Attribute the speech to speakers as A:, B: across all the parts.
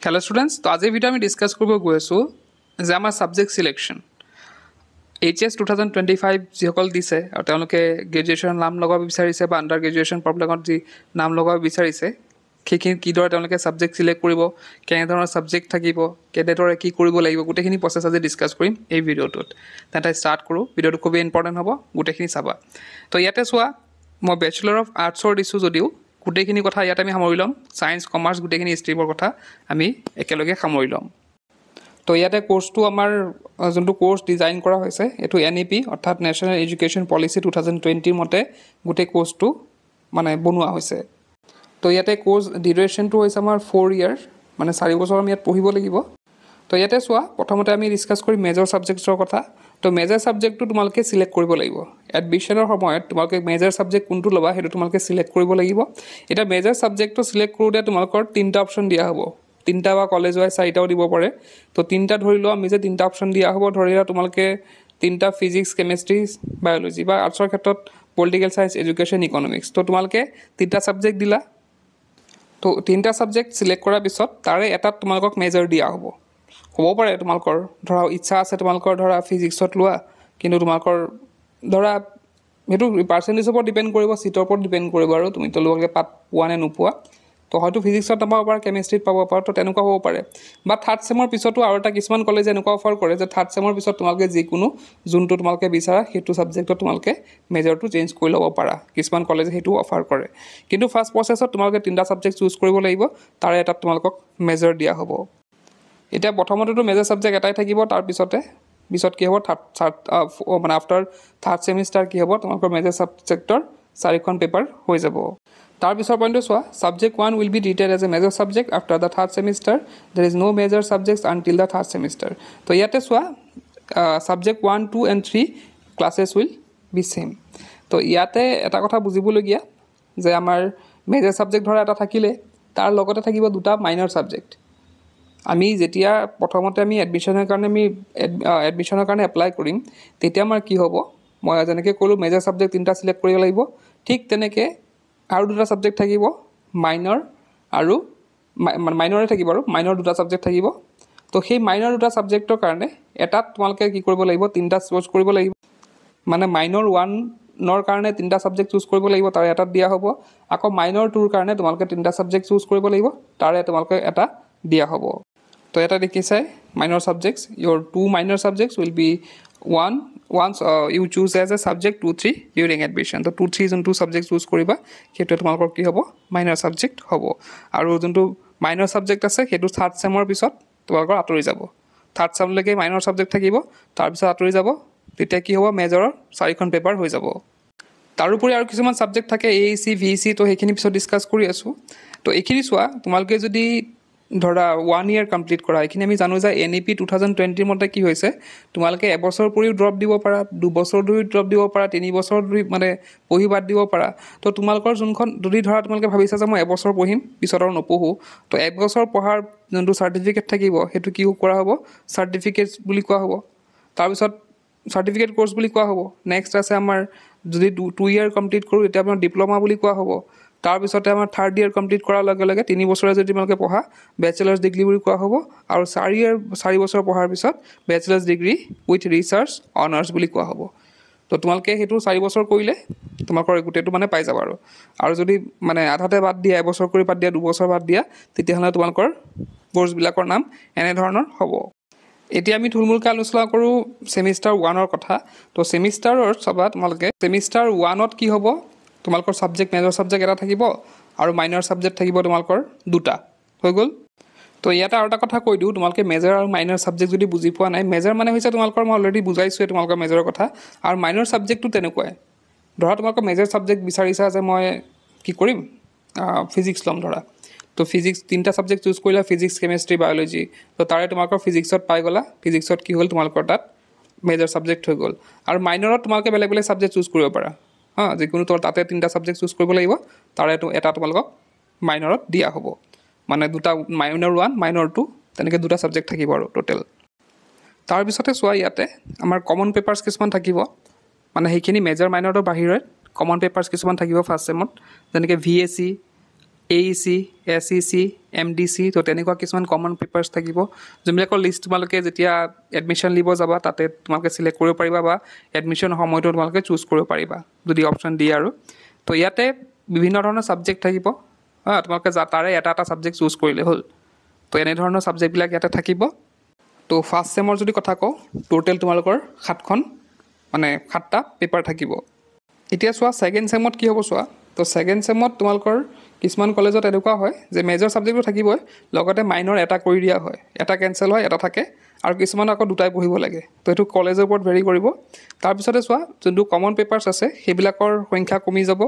A: Hello students, তো আজিৰ video' আমি ডিছকাছ কৰিব গৈ আছোঁ যে আমাৰ ছাবজেক্ট চিলেকশ্যন HS 2025 যিসকল দিছে আৰু তেওঁলোকে গ্ৰেজুৱেশ্যন নাম লগাব বিচাৰিছে বা আণ্ডাৰ গ্ৰেজুৱেশ্যন প্ৰব্লেমত যি নাম লগাব বিচাৰিছে সেইখিনি কিদৰে তেওঁলোকে ছাবজেক্ট চিলেক্ট কৰিব, কেনেধৰণৰ ছাবজেক্ট থাকিব, কেনেদৰে কি কৰিব লাগিব, গোটেইখিনি প্ৰচেছ আজি ডিছকাছ কৰিম এই ভিডিঅ'টোত। তেন্তে ষ্টাৰ্ট কৰোঁ। ভিডিঅ'টো খুবেই ইম্পৰ্টেণ্ট হ'ব, গোটেইখিনি চাবা। তো ইয়াতে চোৱা, মই বেচেলৰ অফ আৰ্টছৰ দিছোঁ যদিও গোটেইখিনি কথা ইয়াত আমি সামৰি ল'ম। ছায়েন্স, কমাৰ্চ গোটেইখিনি ষ্ট্ৰীমৰ কথা আমি একেলগে সামৰি ল'ম। তো ইয়াতে কোৰ্চটো আমাৰ যোনটো কোৰ্চ ডিজাইন কৰা হৈছে এইটো NEP অৰ্থাৎ নেশ্যনেল এডুকেশ্যন পলিচি 2020 মতে গোটেই কোৰ্চটো মানে বনোৱা হৈছে। তো ইয়াতে কোৰ্চ ডিউৰেশ্যনটো হৈছে আমাৰ 4 ইয়াৰ, মানে 4 বছৰ আমি ইয়াত পঢ়িব লাগিব। তো ইয়াতে চোৱা, প্ৰথমতে আমি ডিছকাছ কৰিম মেজৰ ছাবজেক্টছৰ কথা। তো মেজৰ ছাবজেক্টটো তোমালোকে চিলেক্ট কৰিব লাগিব। এডমিশ্যনৰ সময়ত তোমালোকে মেজৰ ছাবজেক্ট কোনটো ল'বা সেইটো তোমালোকে চিলেক্ট কৰিব লাগিব। এতিয়া মেজৰ ছাবজেক্টটো চিলেক্ট কৰোঁতে তোমালোকৰ 3টা অপশ্যন দিয়া হ'ব। 3টা বা কলেজ ৱাইজ 4টাও দিব পাৰে। তো 3টা ধৰি লোৱা, আমি যে 3টা অপশ্যন দিয়া হ'ব, ধৰি লোৱা তোমালোকে 3টা ফিজিক্স, কেমেষ্ট্ৰি, বায়'লজি বা আৰ্টছৰ ক্ষেত্ৰত পলিটিকেল চায়েন্স, এডুকেশ্যন, ইকনমিক্স। তো তোমালোকে 3টা ছাবজেক্ট দিলা। তো 3টা ছাবজেক্ট চিলেক্ট কৰাৰ পিছত তাৰে এটাত তোমালোকক মেজৰ দিয়া হ'ব পাৰে। তোমালোকৰ ধৰা ইচ্ছা আছে তোমালোকৰ ধৰা ফিজিক্সত লোৱা, কিন্তু তোমালোকৰ ধৰা সেইটো পাৰ্চেণ্টেজৰ ওপৰত ডিপেণ্ড কৰিব, ছিটৰ ওপৰত ডিপেণ্ড কৰিব আৰু তুমি তোমালোকে পোৱা নে নোপোৱা। তো হয়তো ফিজিক্সত নাপাব পাৰা, কেমেষ্ট্ৰিত পাব পাৰা, তো তেনেকুৱা হ'ব পাৰে। বা থাৰ্ড ছেমৰ পিছতো আৰু এটা কিছুমান কলেজে এনেকুৱা অফাৰ কৰে যে থাৰ্ড ছেমৰ পিছত তোমালোকে যিকোনো যোনটো তোমালোকে বিচাৰা সেইটো ছাবজেক্টত তোমালোকে মেজৰটো চেঞ্জ কৰি ল'ব পাৰা। কিছুমান কলেজে সেইটো অফাৰ কৰে। কিন্তু ফাৰ্ষ্ট প্ৰচেছত তোমালোকে 3টা ছাবজেক্ট চুজ কৰিব লাগিব, তাৰে এটাত তোমালোকক মেজৰ দিয়া হ'ব। এতিয়া প্ৰথমতেতো মেজৰ ছাবজেক্ট এটাই থাকিব, তাৰপিছত কি হ'ব, মানে আফটাৰ থাৰ্ড ছেমিষ্টাৰ কি হ'ব, তোমালোকৰ মেজৰ ছাবজেক্টৰ 4খন পেপাৰ হৈ যাব। তাৰপিছৰ পইণ্টটো চোৱা, subject 1 will be treated as a major subject after the third semester. There is no' major subjects until the third semester. তো ইয়াতে চোৱা, subject 1, 2 and 3 classes will be same. তো ইয়াতে এটা কথা বুজিবলগীয়া যে আমাৰ মেজৰ ছাবজেক্ট ধৰা এটা থাকিলে তাৰ লগতে থাকিব 2টা মাইনৰ ছাবজেক্ট। আমি যেতিয়া প্ৰথমতে আমি এডমিশ্যনৰ কাৰণে এপ্লাই কৰিম, তেতিয়া আমাৰ কি হ'ব, মই যেনেকৈ ক'লোঁ মেজৰ ছাবজেক্ট 3টা চিলেক্ট কৰিব লাগিব, ঠিক তেনেকৈ আৰু 2টা ছাবজেক্ট থাকিব মাইনৰ, আৰু মাইনৰে থাকিব আৰু মাইনৰ 2টা ছাবজেক্ট থাকিব। তো সেই মাইনৰ 2টা ছাবজেক্টৰ কাৰণে এটাত তোমালোকে কি কৰিব লাগিব, 3টা চুজ কৰিব লাগিব। মানে মাইনৰ 1ৰ কাৰণে 3টা ছাবজেক্ট চুজ কৰিব লাগিব, তাৰে এটাত দিয়া হ'ব। আকৌ মাইনৰ 2ৰ কাৰণে তোমালোকে 3টা ছাবজেক্ট চুজ কৰিব লাগিব, তাৰে তোমালোকে এটা দিয়া হ'ব। তো এটা দেখিছাই, minor subjects, your 2 minor subjects will be once you choose as a subject 2, 3 during admission. তো 2, 3 যোনটো ছাবজেক্ট চুজ কৰিবা সেইটোৱে তোমালোকৰ কি হ'ব, মাইনৰ ছাবজেক্ট হ'ব। আৰু যোনটো মাইনৰ ছাবজেক্ট আছে সেইটো থাৰ্ড ছেমৰ পিছত তোমালোকৰ আঁতৰি যাব। থাৰ্ড ছেমলৈকে মাইনৰ ছাবজেক্ট থাকিব, তাৰপিছত আঁতৰি যাব। তেতিয়া কি হ'ব, মেজৰৰ 4খন পেপাৰ হৈ যাব। তাৰোপৰি আৰু কিছুমান ছাবজেক্ট থাকে AEC, VEC, তো সেইখিনি পিছত ডিছকাছ কৰি আছোঁ। তো এইখিনি চোৱা, তোমালোকে যদি ধৰা 1 year কমপ্লিট কৰা, এইখিনি আমি জানো যে NEP 2020 মতে কি হৈছে, তোমালোকে এবছৰ পঢ়িও ড্ৰপ দিব পাৰা, 2 বছৰ ধৰি ড্ৰপ দিব পাৰা, 3 বছৰ ধৰি মানে পঢ়ি বাদ দিব পাৰা। তো তোমালোকৰ যোনখন যদি ধৰা তোমালোকে ভাবিছা যে মই এবছৰ পঢ়িম পিছত আৰু নপঢ়োঁ, তো 1 বছৰ পঢ়াৰ যোনটো চাৰ্টিফিকেট থাকিব সেইটো কি কৰা হ'ব, চাৰ্টিফিকেট বুলি কোৱা হ'ব। তাৰপিছত চাৰ্টিফিকেট কোৰ্চ বুলি কোৱা হ'ব। নেক্সট আছে আমাৰ যদি 2 year কমপ্লিট কৰোঁ তেতিয়া আপোনাৰ ডিপ্ল'মা বুলি কোৱা হ'ব। তাৰপিছতে আমাৰ 3rd year কমপ্লিট কৰাৰ লগে লগে 3 বছৰে যদি তোমালোকে পঢ়া বেচেলাৰ্ছ ডিগ্ৰী বুলি কোৱা হ'ব। আৰু 4 বছৰ পঢ়াৰ পিছত বেচেলাৰ্ছ ডিগ্ৰী উইথ ৰিচাৰ্চ অনাৰ্ছ বুলি কোৱা হ'ব। তো তোমালোকে সেইটো 4 বছৰ কৰিলে তোমালোকৰ গোটেইটো মানে পাই যাবা। আৰু যদি মানে আধাতে বাদ দিয়া, এবছৰ কৰি বাদ দিয়া, 2 বছৰ বাদ দিয়া, তেতিয়াহ'লে তোমালোকৰ কোৰ্চবিলাকৰ নাম এনেধৰণৰ হ'ব। এতিয়া আমি থুলমূলকৈ আলোচনা কৰোঁ ছেমিষ্টাৰ 1ৰ কথা। তো ছেমিষ্টাৰৰ চাবা, তোমালোকে ছেমিষ্টাৰ 1ত কি হ'ব, তোমালোকৰ ছাবজেক্ট মেজৰ ছাবজেক্ট এটা থাকিব আৰু মাইনৰ ছাবজেক্ট থাকিব তোমালোকৰ 2টা। হৈ গ'ল। তো ইয়াতে আৰু এটা কথা কৈ দিওঁ, তোমালোকে মেজৰ আৰু মাইনৰ ছাবজেক্ট যদি বুজি পোৱা নাই, মেজৰ মানে হৈছে তোমালোকৰ, মই অলৰেডি বুজাইছোঁৱে তোমালোকৰ মেজৰৰ কথা। আৰু মাইনৰ ছাবজেক্টটো তেনেকুৱাই। ধৰা তোমালোকৰ মেজৰ ছাবজেক্ট বিচাৰিছা যে মই কি কৰিম, ফিজিক্স ল'ম ধৰা। তো ফিজিক্স 3টা ছাবজেক্ট চুজ কৰিলা, ফিজিক্স, কেমেষ্ট্ৰি, বায়'লজি। তো তাৰে তোমালোকৰ ফিজিক্সত পাই গ'লা, ফিজিক্সত কি হ'ল তোমালোকৰ তাত মেজৰ ছাবজেক্ট হৈ গ'ল। আৰু মাইনৰত তোমালোকে বেলেগ বেলেগ ছাবজেক্ট চুজ কৰিব পাৰা। যিকোনো তাতে 3টা ছাবজেক্ট চুজ কৰিব লাগিব, তাৰে এটা তোমালোকক মাইনৰত দিয়া হ'ব। মানে 2টা মাইনৰ 1, মাইনৰ 2, তেনেকৈ 2টা ছাবজেক্ট থাকিব আৰু টোটেল। তাৰপিছতে চোৱা, ইয়াতে আমাৰ কমন পেপাৰ্ছ কিছুমান থাকিব। মানে সেইখিনি মেজৰ মাইনৰৰ বাহিৰে কমন পেপাৰ্ছ কিছুমান থাকিব ফাৰ্ষ্ট ছেমত, যেনেকৈ VAC, AEC, SEC, MDC, তো তেনেকুৱা কিছুমান কমন পেপাৰ্ছ থাকিব যোনবিলাকৰ লিষ্ট তোমালোকে যেতিয়া এডমিশ্যন লিব যাবা তাতে তোমালোকে চিলেক্ট কৰিব পাৰিবা বা এডমিশ্যন সময়টো তোমালোকে চুজ কৰিব পাৰিবা যদি অপশ্যন দিয়ে আৰু তো ইয়াতে বিভিন্ন ধৰণৰ ছাবজেক্ট থাকিব তোমালোকে তাৰে এটা ছাবজেক্ট চুজ কৰিলে হ'ল তো এনেধৰণৰ ছাবজেক্টবিলাক ইয়াতে থাকিব তো ফাৰ্ষ্ট ছেমৰ যদি কথা কওঁ টোটেল তোমালোকৰ 7টা পেপাৰ থাকিব এতিয়া চোৱা ছেকেণ্ড ছেমত কি হ'ব চোৱা তো ছেকেণ্ড ছেমত তোমালোকৰ কিছুমান কলেজত এনেকুৱা হয় যে মেজৰ ছাবজেক্টটো থাকিবই লগতে মাইনৰ এটা কৰি দিয়া হয় এটা কেঞ্চেল হয় এটা থাকে আৰু কিছুমান আকৌ দুটাই পঢ়িব লাগে তো এইটো কলেজৰ ওপৰত ভেৰি কৰিব তাৰপিছতে চোৱা যোনটো কমন পেপাৰ্ছ আছে সেইবিলাকৰ সংখ্যা কমি যাব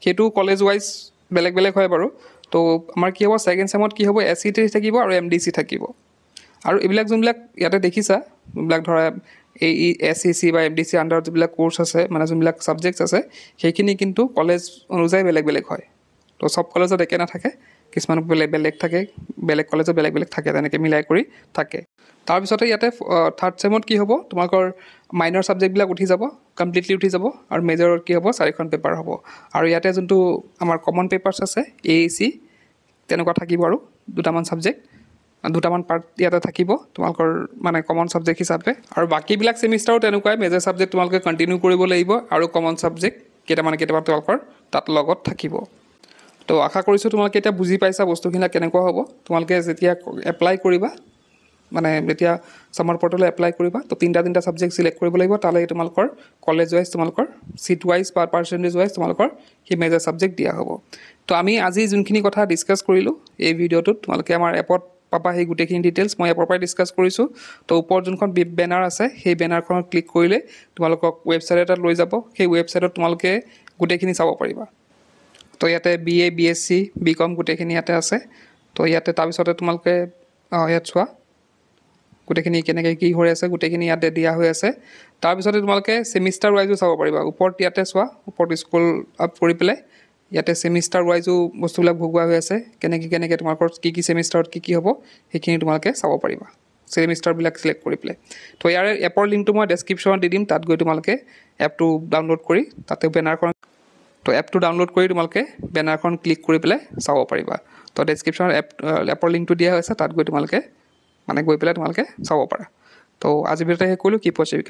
A: সেইটো কলেজ ৱাইজ বেলেগ বেলেগ হয় বাৰু তো আমাৰ কি হ'ব ছেকেণ্ড ছেমত কি হ'ব SET থাকিব আৰু MDC থাকিব আৰু এইবিলাক যোনবিলাক ইয়াতে দেখিছা যোনবিলাক ধৰা SEC বা MDC আণ্ডাৰত যিবিলাক কোৰ্চ আছে মানে যোনবিলাক ছাবজেক্টছ আছে সেইখিনি কিন্তু কলেজ অনুযায়ী বেলেগ বেলেগ হয় তো সব কলেজত একে নাথাকে কিছুমান বেলেগ বেলেগ থাকে বেলেগ কলেজত বেলেগ বেলেগ থাকে তেনেকৈ মিলাই কৰি থাকে তাৰপিছতে ইয়াতে থাৰ্ড ছেমত কি হ'ব তোমালোকৰ মাইনৰ ছাবজেক্টবিলাক উঠি যাব কমপ্লিটলি উঠি যাব আৰু মেজৰত কি হ'ব 4খন পেপাৰ হ'ব আৰু ইয়াতে যোনটো আমাৰ কমন পেপাৰ্ছ আছে AEC তেনেকুৱা থাকিব আৰু দুটামান ছাবজেক্ট দুটামান পাৰ্ট ইয়াতে থাকিব তোমালোকৰ মানে কমন ছাবজেক্ট হিচাপে আৰু বাকীবিলাক ছেমিষ্টাৰো তেনেকুৱাই মেজৰ ছাবজেক্ট তোমালোকে কণ্টিনিউ কৰিব লাগিব আৰু কমন ছাবজেক্ট কেইটামান তোমালোকৰ তাত লগত থাকিব তো আশা কৰিছোঁ তোমালোকে এতিয়া বুজি পাইছা বস্তুবিলাক কেনেকুৱা হ'ব তোমালোকে যেতিয়া এপ্লাই কৰিবা মানে যেতিয়া ছামাৰ পৰ্টেলত এপ্লাই কৰিবা তো তিনিটা ছাবজেক্ট চিলেক্ট কৰিব লাগিব তালৈ তোমালোকৰ কলেজ ৱাইজ তোমালোকৰ চিট ৱাইজ বা পাৰ্চেণ্টেজ ৱাইজ তোমালোকৰ সেই মেজৰ ছাবজেক্ট দিয়া হ'ব তো আমি আজি যোনখিনি কথা ডিছকাছ কৰিলোঁ এই ভিডিঅ'টোত তোমালোকে আমাৰ এপত পাবা সেই গোটেইখিনি ডিটেইলছ মই এপৰ পৰাই ডিছকাছ কৰিছোঁ তো ওপৰত যোনখন বেনাৰ আছে সেই বেনাৰখনত ক্লিক কৰিলে তোমালোকক ৱেবছাইট এটাত লৈ যাব সেই ৱেবছাইটত তোমালোকে গোটেইখিনি চাব পাৰিবা তো ইয়াতে BA BSc BCom গোটেইখিনি ইয়াতে আছে তো ইয়াতে তাৰপিছতে তোমালোকে ইয়াত চোৱা গোটেইখিনি কেনেকৈ কি হৈ আছে গোটেইখিনি ইয়াতে দিয়া হৈ আছে তাৰপিছতে তোমালোকে ছেমিষ্টাৰ ৱাইজো চাব পাৰিবা ওপৰত ইয়াতে চোৱা ওপৰত স্ক্ৰল আপ কৰি পেলাই ইয়াতে ছেমিষ্টাৰ ৱাইজো বস্তুবিলাক ভগোৱা হৈ আছে কেনেকৈ তোমালোকৰ কি ছেমিষ্টাৰত কি হ'ব সেইখিনি তোমালোকে চাব পাৰিবা ছেমিষ্টাৰবিলাক চিলেক্ট কৰি পেলাই তো ইয়াৰ এপৰ লিংকটো মই ডেছক্ৰিপশ্যনত দি দিম তাত গৈ তোমালোকে এপটো ডাউনলোড কৰি তাতে বেনাৰখন তো এপটো ডাউনলোড কৰি তোমালোকে বেনাৰখন ক্লিক কৰি পেলাই চাব পাৰিবা তো ডেছক্ৰিপশ্যনত এপৰ লিংকটো দিয়া হৈছে তাত গৈ তোমালোকে মানে গৈ পেলাই তোমালোকে চাব পাৰা তো আজি ভিডিঅ'তে শেষ কৰিলোঁ কি পচিবল